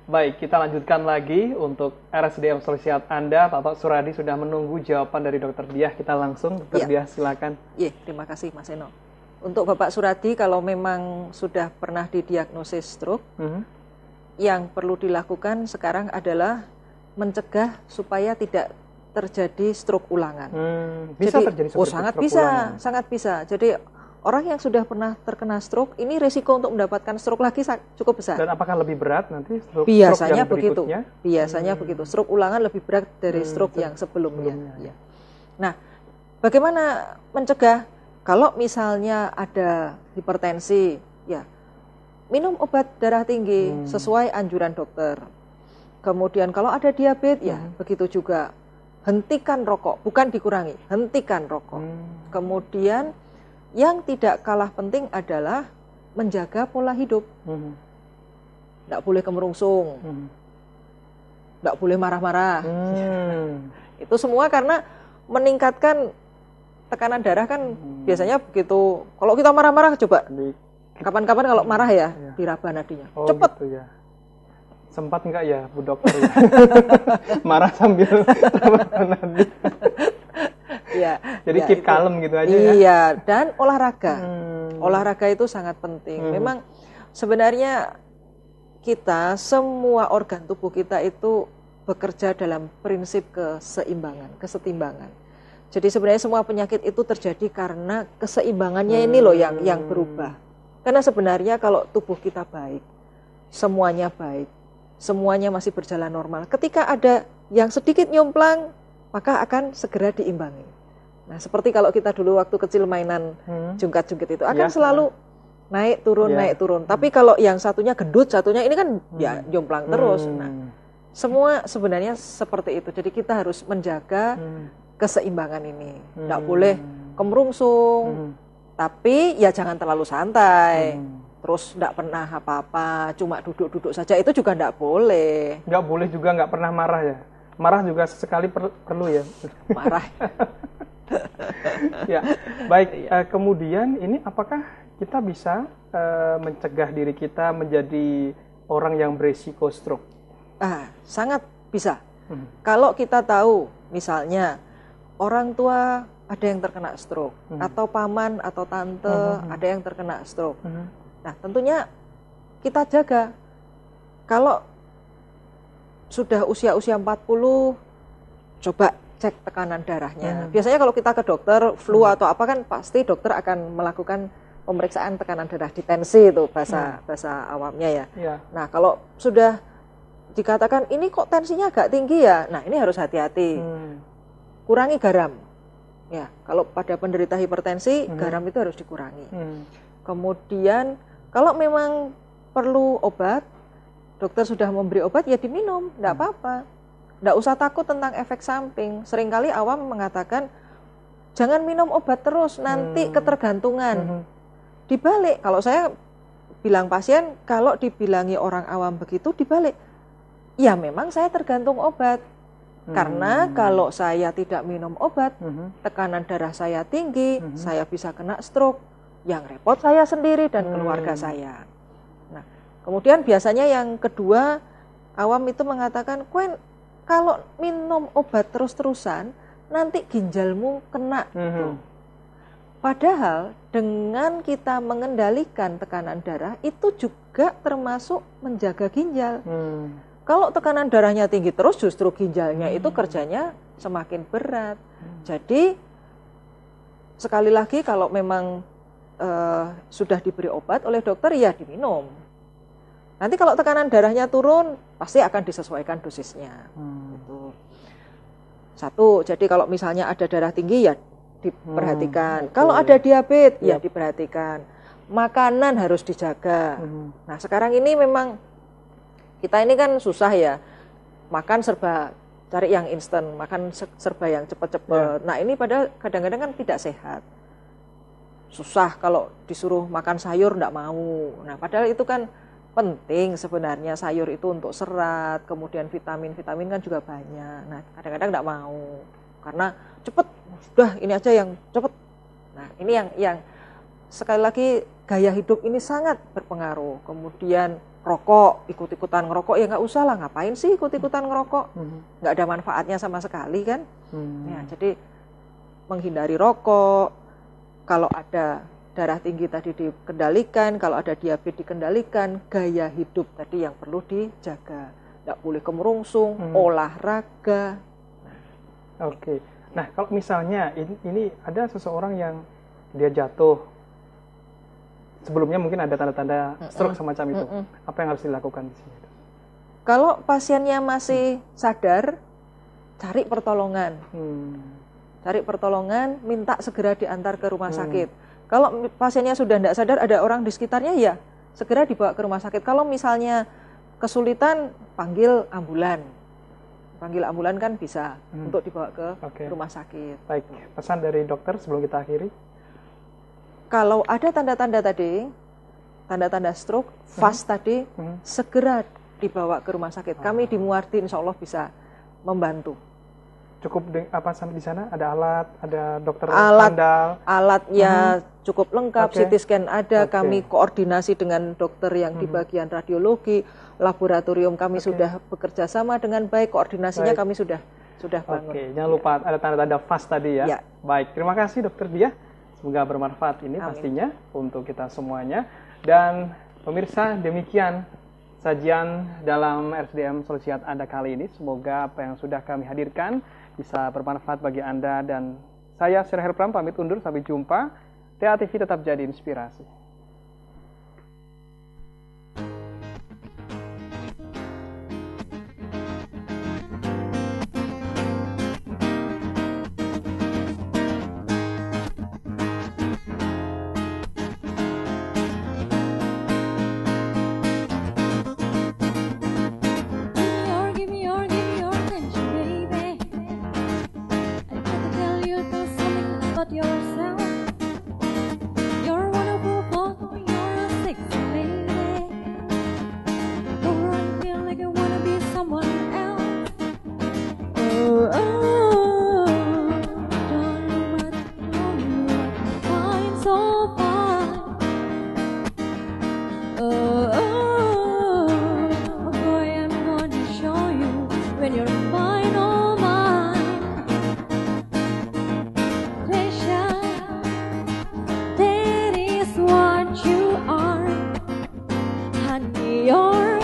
Baik, kita lanjutkan lagi untuk RSDM Solusi Anda. Bapak Suradi sudah menunggu jawaban dari Dokter Diah. Kita langsung, Dokter Diah silakan. Iya, terima kasih Mas Eno. Untuk Bapak Suradi, kalau memang sudah pernah didiagnosis stroke, yang perlu dilakukan sekarang adalah mencegah supaya tidak terjadi stroke ulangan. Bisa Jadi, terjadi seperti sangat stroke bisa, ulangan? sangat bisa. Jadi orang yang sudah pernah terkena stroke, ini risiko untuk mendapatkan stroke lagi cukup besar. Dan apakah lebih berat nanti stroke Biasanya yang begitu. berikutnya? Biasanya begitu. Stroke ulangan lebih berat dari stroke yang sebelumnya. Ya. Nah, bagaimana mencegah? Kalau misalnya ada hipertensi, ya minum obat darah tinggi sesuai anjuran dokter. Kemudian kalau ada diabetes, ya begitu juga. Hentikan rokok, bukan dikurangi, hentikan rokok. Kemudian yang tidak kalah penting adalah menjaga pola hidup. Tidak boleh kemerungsung, tidak boleh marah-marah. Itu semua karena meningkatkan tekanan darah kan biasanya begitu. Kalau kita marah-marah, coba kapan-kapan kalau marah ya diraba nadinya. Cepet. Gitu ya. Sempat enggak ya Bu Dokter ya? Marah sambil nadi. Ya, jadi ya, keep kalem gitu aja ya. Iya, dan olahraga. Olahraga itu sangat penting. Memang sebenarnya kita, semua organ tubuh kita itu bekerja dalam prinsip kesetimbangan. Jadi sebenarnya semua penyakit itu terjadi karena keseimbangannya ini loh yang berubah. Karena sebenarnya kalau tubuh kita baik, semuanya baik, semuanya masih berjalan normal. Ketika ada yang sedikit nyumplang, maka akan segera diimbangi. Nah, seperti kalau kita dulu waktu kecil mainan jungkat-jungkit itu akan selalu naik turun. Tapi kalau yang satunya gendut, satunya ini kan ya jomplang terus. Nah, semua sebenarnya seperti itu. Jadi kita harus menjaga keseimbangan ini. Tidak boleh kemerungsung, tapi ya jangan terlalu santai. Terus tidak pernah apa-apa, cuma duduk-duduk saja, itu juga tidak boleh. Nggak boleh juga nggak pernah marah ya? Marah juga sesekali perlu ya? Marah. Ya, baik. Kemudian ini apakah kita bisa mencegah diri kita menjadi orang yang berisiko stroke? Sangat bisa. Kalau kita tahu, misalnya orang tua ada yang terkena stroke, atau paman atau tante ada yang terkena stroke. Nah, tentunya kita jaga. Kalau sudah usia-usia 40, coba cek tekanan darahnya. Biasanya kalau kita ke dokter, flu atau apa kan pasti dokter akan melakukan pemeriksaan tekanan darah, distensi itu bahasa awamnya ya. Nah, kalau sudah dikatakan ini kok tensinya agak tinggi ya, nah ini harus hati-hati. Kurangi garam. Ya, kalau pada penderita hipertensi, garam itu harus dikurangi. Kemudian kalau memang perlu obat, dokter sudah memberi obat, ya diminum, tidak apa-apa. Tidak usah takut tentang efek samping. Seringkali awam mengatakan, jangan minum obat terus, nanti ketergantungan. Dibalik, kalau saya bilang pasien, kalau dibilangi orang awam begitu, dibalik. Ya memang saya tergantung obat. Karena kalau saya tidak minum obat, tekanan darah saya tinggi, saya bisa kena stroke. Yang repot saya sendiri dan keluarga saya. Nah, kemudian biasanya yang kedua, awam itu mengatakan, kalau minum obat terus-terusan, nanti ginjalmu kena. Padahal dengan kita mengendalikan tekanan darah, itu juga termasuk menjaga ginjal. Kalau tekanan darahnya tinggi terus, justru ginjalnya itu kerjanya semakin berat. Jadi, sekali lagi kalau memang sudah diberi obat oleh dokter, ya diminum. Nanti kalau tekanan darahnya turun, pasti akan disesuaikan dosisnya. Gitu. Satu, jadi kalau misalnya ada darah tinggi, ya diperhatikan. Kalau ada diabetes, ya diperhatikan. Makanan harus dijaga. Nah, sekarang ini memang kita ini kan susah ya, makan serba cari yang instan, makan serba yang cepat-cepat. Nah, ini padahal kadang-kadang kan tidak sehat. Susah kalau disuruh makan sayur enggak mau. Nah, padahal itu kan penting sebenarnya, sayur itu untuk serat, kemudian vitamin-vitamin kan juga banyak. Nah, kadang-kadang enggak mau. Karena cepet, sudah ini aja yang cepet. Nah, ini yang sekali lagi gaya hidup ini sangat berpengaruh. Kemudian rokok, ikut-ikutan ngerokok, ya nggak usah lah, ngapain sih ikut-ikutan ngerokok? Nggak ada manfaatnya sama sekali kan? Ya, jadi menghindari rokok, kalau ada darah tinggi tadi dikendalikan, kalau ada diabetes dikendalikan, gaya hidup tadi yang perlu dijaga. Nggak boleh kemerungsung, olahraga. Oke. Nah, kalau misalnya ini ada seseorang yang dia jatuh, sebelumnya mungkin ada tanda-tanda stroke semacam itu, apa yang harus dilakukan di sini? Kalau pasiennya masih sadar, cari pertolongan. Cari pertolongan, minta segera diantar ke rumah sakit. Kalau pasiennya sudah tidak sadar, ada orang di sekitarnya, ya segera dibawa ke rumah sakit. Kalau misalnya kesulitan, panggil ambulan. Panggil ambulan kan bisa untuk dibawa ke rumah sakit. Baik, pesan dari dokter sebelum kita akhiri. Kalau ada tanda-tanda tadi, tanda-tanda stroke, fast tadi, segera dibawa ke rumah sakit. Kami di Muardi insya Allah bisa membantu. Cukup apa di sana? Ada alat, ada dokter handal? Alatnya cukup lengkap, CT scan ada, kami koordinasi dengan dokter yang di bagian radiologi, laboratorium kami sudah bekerja sama dengan baik, koordinasinya kami sudah bangun. Oke, jangan lupa ada tanda-tanda fast tadi ya. Baik, terima kasih Dokter Diah. Semoga bermanfaat ini pastinya untuk kita semuanya. Dan pemirsa, demikian sajian dalam RSDM Solusiat Anda kali ini. Semoga apa yang sudah kami hadirkan bisa bermanfaat bagi Anda, dan saya Sir Herpram pamit undur, sampai jumpa. TA TV tetap jadi inspirasi. Give me your attention, baby. I got to tell you something about yourself. You're wonderful, you're a sexy lady. Oh, I feel like I wanna be someone else. Don't know what I find so fine. Boy, I'm gonna show you when you're mine, oh mine. Pleasure, that is what you are. Honey, you're